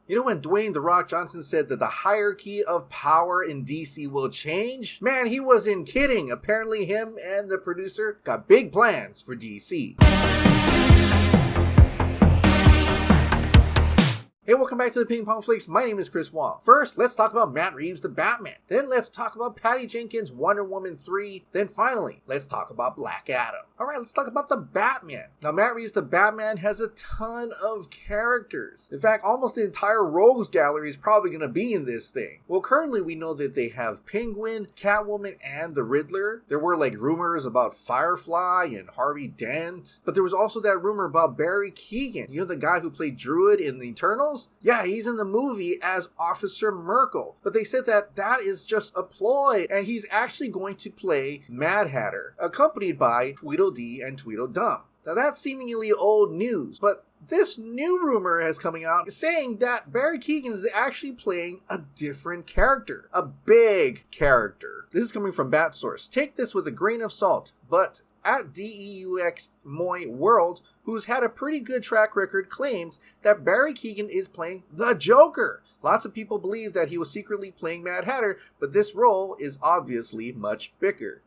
You know when Dwayne The Rock Johnson said that the hierarchy of power in DC will change? Man, he wasn't kidding. Apparently him and the producer got big plans for DC. Hey, welcome back to the Ping Pong Flix. My name is Chris Wong. First, let's talk about Matt Reeves' The Batman. Then let's talk about Patty Jenkins' Wonder Woman 3. Then finally, let's talk about Black Adam. Alright, let's talk about The Batman. Now, Matt Reeves' The Batman has a ton of characters. In fact, almost the entire Rogues Gallery is probably going to be in this thing. Well, currently we know that they have Penguin, Catwoman, and the Riddler. There were like rumors about Firefly and Harvey Dent. But there was also that rumor about Barry Keoghan. You know, the guy who played Druid in the Eternals? Yeah, he's in the movie as Officer Merkel, but they said that that is just a ploy, and he's actually going to play Mad Hatter, accompanied by Tweedledee and Tweedledum. Now that's seemingly old news, but this new rumor is coming out saying that Barry Keoghan is actually playing a different character, a big character. This is coming from Bat Source. Take this with a grain of salt, but at DEUX Moy World, who's had a pretty good track record, claims that Barry Keoghan is playing the Joker. Lots of people believe that he was secretly playing Mad Hatter, but this role is obviously much bigger.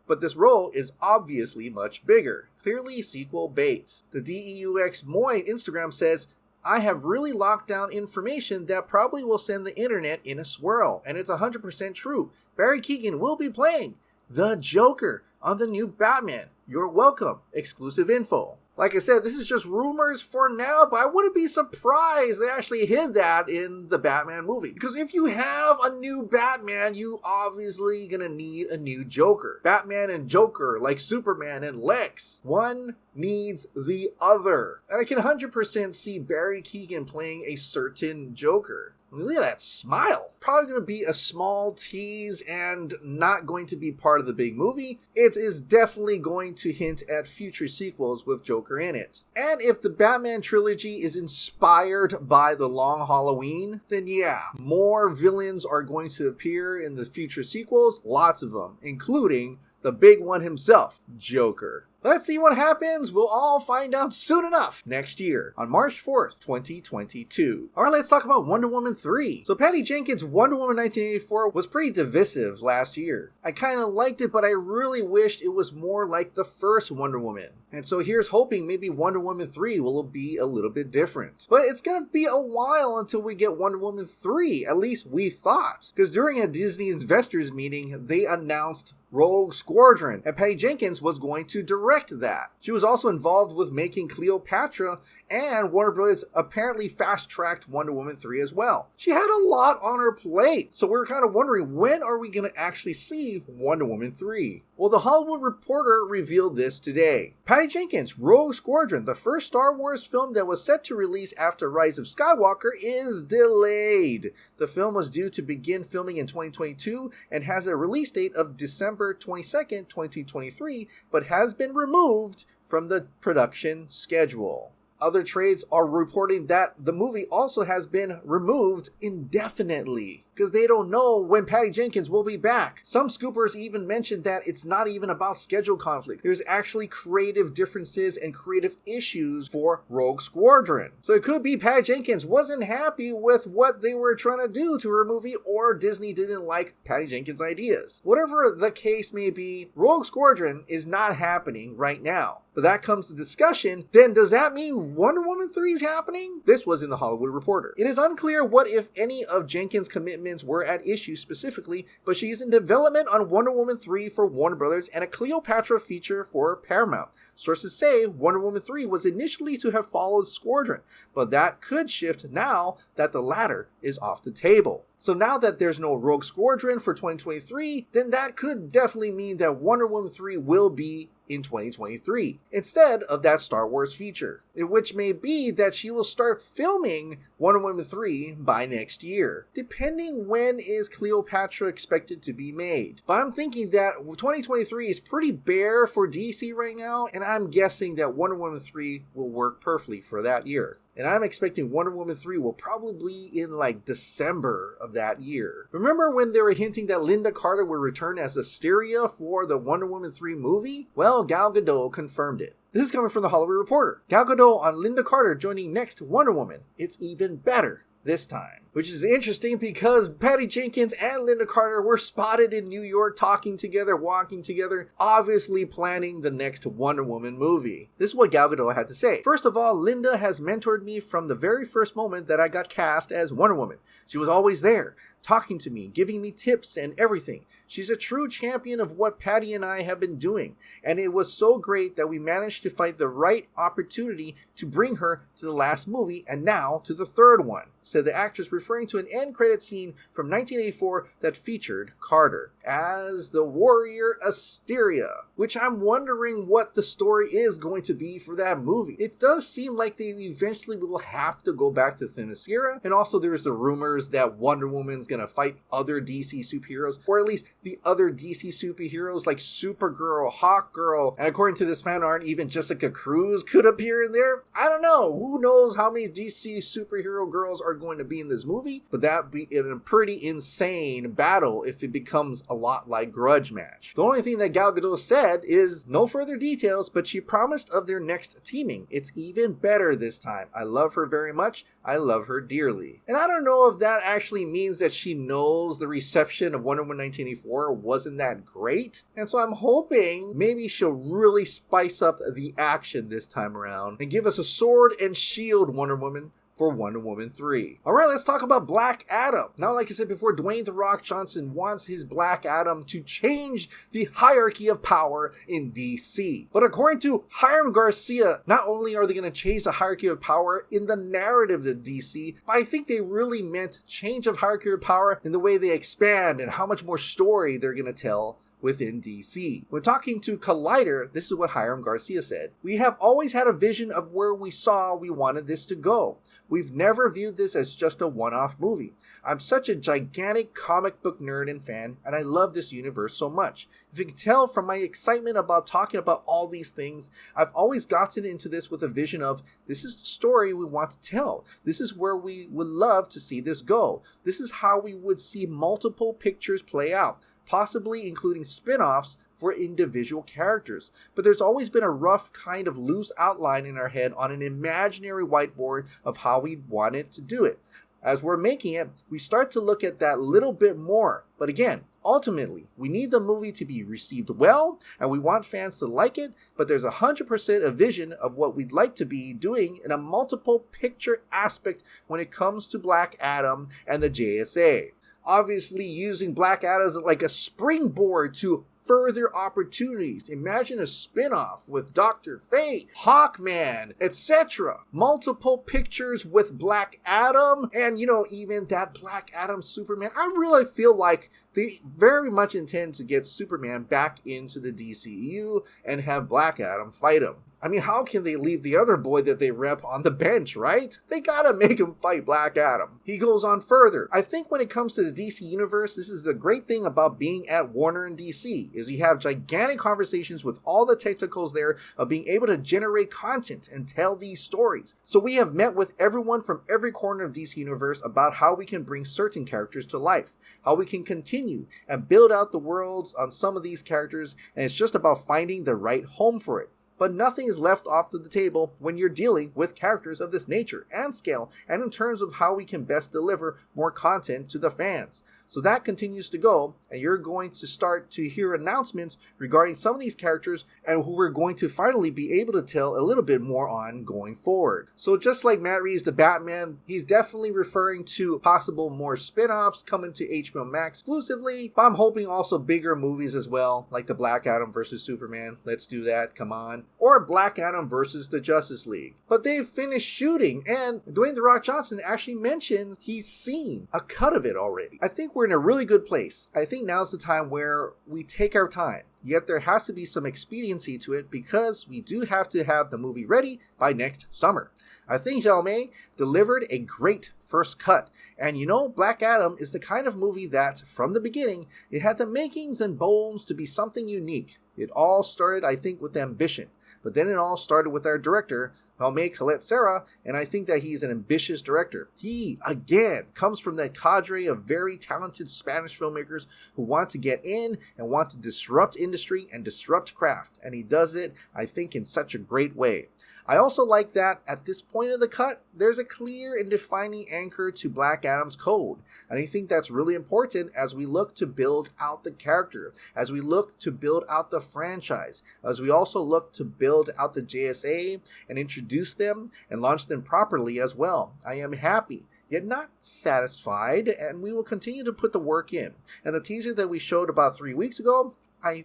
Clearly sequel bait. The DEUX Moy Instagram says, I have really locked down information that probably will send the internet in a swirl, and it's 100% true. Barry Keoghan will be playing the Joker on the new Batman. You're welcome. Exclusive info. Like I said, this is just rumors for now, but I wouldn't be surprised they actually hid that in the Batman movie. Because if you have a new Batman, you obviously gonna need a new Joker. Batman and Joker, like Superman and Lex. One needs the other. And I can 100% see Barry Keoghan playing a certain Joker. Look at that smile. Probably going to be a small tease and not going to be part of the big movie. It is definitely going to hint at future sequels with Joker in it. And if the Batman trilogy is inspired by The Long Halloween, then yeah, more villains are going to appear in the future sequels. Lots of them, including the big one himself, Joker. Let's see what happens. We'll all find out soon enough next year on March 4th, 2022. Alright, let's talk about Wonder Woman 3. So Patty Jenkins' Wonder Woman 1984 was pretty divisive last year. I kind of liked it, but I really wished it was more like the first Wonder Woman. And so here's hoping maybe Wonder Woman 3 will be a little bit different. But it's gonna be a while until we get Wonder Woman 3, at least we thought. Because during a Disney investors meeting, they announced Rogue Squadron, and Patty Jenkins was going to direct that. She was also involved with making Cleopatra, and Warner Bros. Apparently fast-tracked Wonder Woman 3 as well. She had a lot on her plate, so we're kind of wondering, when are we going to actually see Wonder Woman 3? Well, The Hollywood Reporter revealed this today. Patty Jenkins' Rogue Squadron, the first Star Wars film that was set to release after Rise of Skywalker, is delayed. The film was due to begin filming in 2022 and has a release date of December 22nd, 2023, but has been removed from the production schedule. Other trades are reporting that the movie also has been removed indefinitely because they don't know when Patty Jenkins will be back. Some scoopers even mentioned that it's not even about schedule conflict. There's actually creative differences and creative issues for Rogue Squadron. So it could be Patty Jenkins wasn't happy with what they were trying to do to her movie, or Disney didn't like Patty Jenkins' ideas. Whatever the case may be, Rogue Squadron is not happening right now. But that comes to discussion, then does that mean Wonder Woman 3 is happening? This was in the Hollywood Reporter. It is unclear what, if any, of Jenkins' commitments were at issue specifically, but she is in development on Wonder Woman 3 for Warner Bros. And a Cleopatra feature for Paramount. Sources say Wonder Woman 3 was initially to have followed Squadron, but that could shift now that the latter is off the table. So now that there's no Rogue Squadron for 2023, then that could definitely mean that Wonder Woman 3 will be in 2023, instead of that Star Wars feature, which may be that she will start filming Wonder Woman 3 by next year, depending when is Cleopatra expected to be made. But I'm thinking that 2023 is pretty bare for DC right now, and I'm guessing that Wonder Woman 3 will work perfectly for that year. And I'm expecting Wonder Woman 3 will probably be in like December of that year. Remember when they were hinting that Lynda Carter would return as Asteria for the Wonder Woman 3 movie? Well, Gal Gadot confirmed it. This is coming from the Hollywood Reporter. Gal Gadot on Lynda Carter joining next Wonder Woman. It's even better this time. Which is interesting because Patty Jenkins and Lynda Carter were spotted in New York talking together, walking together, obviously planning the next Wonder Woman movie. This is what Gal Gadot had to say. First of all, Lynda has mentored me from the very first moment that I got cast as Wonder Woman. She was always there, talking to me, giving me tips and everything. She's a true champion of what Patty and I have been doing, and it was so great that we managed to find the right opportunity to bring her to the last movie and now to the third one, said the actress, referring to an end credit scene from 1984 that featured Carter as the warrior Asteria, which I'm wondering what the story is going to be for that movie. It does seem like they eventually will have to go back to Themyscira, and also there's the rumors that Wonder Woman's gonna fight other DC superheroes, or at least the other DC superheroes like Supergirl, Hawkgirl, and according to this fan art, even Jessica Cruz could appear in there. I don't know. Who knows how many DC superhero girls are going to be in this movie, but that'd be in a pretty insane battle if it becomes a lot like Grudge Match. The only thing that Gal Gadot said is no further details, but she promised of their next teaming. It's even better this time. I love her very much. I love her dearly. And I don't know if that actually means that she knows the reception of Wonder Woman 1984 wasn't that great. And so I'm hoping maybe she'll really spice up the action this time around and give us a sword and shield Wonder Woman for Wonder Woman 3. Alright, let's talk about Black Adam. Now, like I said before, Dwayne The Rock Johnson wants his Black Adam to change the hierarchy of power in DC. But according to Hiram Garcia, not only are they going to change the hierarchy of power in the narrative of DC, but I think they really meant change of hierarchy of power in the way they expand and how much more story they're going to tell within DC. When talking to Collider, this is what Hiram Garcia said. We have always had a vision of where we saw we wanted this to go. We've never viewed this as just a one-off movie. I'm such a gigantic comic book nerd and fan, and I love this universe so much. If you can tell from my excitement about talking about all these things, I've always gotten into this with a vision of, this is the story we want to tell. This is where we would love to see this go. This is how we would see multiple pictures play out, possibly including spin-offs for individual characters. But there's always been a rough kind of loose outline in our head on an imaginary whiteboard of how we wanted to do it. As we're making it, we start to look at that little bit more. But again, ultimately, we need the movie to be received well, and we want fans to like it, but there's 100% a vision of what we'd like to be doing in a multiple picture aspect when it comes to Black Adam and the JSA. Obviously using Black Adam as like a springboard to further opportunities. Imagine a spin-off with Dr. Fate, Hawkman, etc. Multiple pictures with Black Adam, and even that Black Adam Superman. I really feel like they very much intend to get Superman back into the DCEU and have Black Adam fight him. I mean, how can they leave the other boy that they rep on the bench, right? They gotta make him fight Black Adam. He goes on further. I think when it comes to the DC universe, this is the great thing about being at Warner and DC, is you have gigantic conversations with all the technicals there of being able to generate content and tell these stories. So we have met with everyone from every corner of DC universe about how we can bring certain characters to life, how we can continue and build out the worlds on some of these characters, and it's just about finding the right home for it. But nothing is left off the table when you're dealing with characters of this nature and scale, and in terms of how we can best deliver more content to the fans. So that continues to go, and you're going to start to hear announcements regarding some of these characters and who we're going to finally be able to tell a little bit more on going forward. So just like Matt Reeves' The Batman, he's definitely referring to possible more spin-offs coming to HBO Max exclusively, but I'm hoping also bigger movies as well, like the Black Adam versus Superman. Let's do that, come on. Or Black Adam versus the Justice League. But they've finished shooting, and Dwayne The Rock Johnson actually mentions he's seen a cut of it already. I think we're in a really good place. I think now's the time where we take our time. Yet there has to be some expediency to it because we do have to have the movie ready by next summer. I think Xiaomei delivered a great first cut. And Black Adam is the kind of movie that, from the beginning, it had the makings and bones to be something unique. It all started, I think, with ambition. But then it all started with our director, Jaume Collet-Serra, and I think that he's an ambitious director. He, again, comes from that cadre of very talented Spanish filmmakers who want to get in and want to disrupt industry and disrupt craft. And he does it, I think, in such a great way. I also like that at this point of the cut, there's a clear and defining anchor to Black Adam's code. And I think that's really important as we look to build out the character, as we look to build out the franchise, as we also look to build out the JSA and introduce them and launch them properly as well. I am happy, yet not satisfied, and we will continue to put the work in. And the teaser that we showed about 3 weeks ago,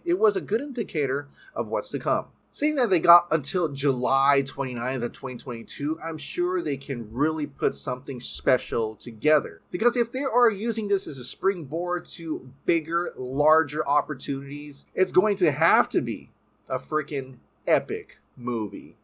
it was a good indicator of what's to come. Seeing that they got until July 29th of 2022, I'm sure they can really put something special together. Because if they are using this as a springboard to bigger, larger opportunities, it's going to have to be a freaking epic movie.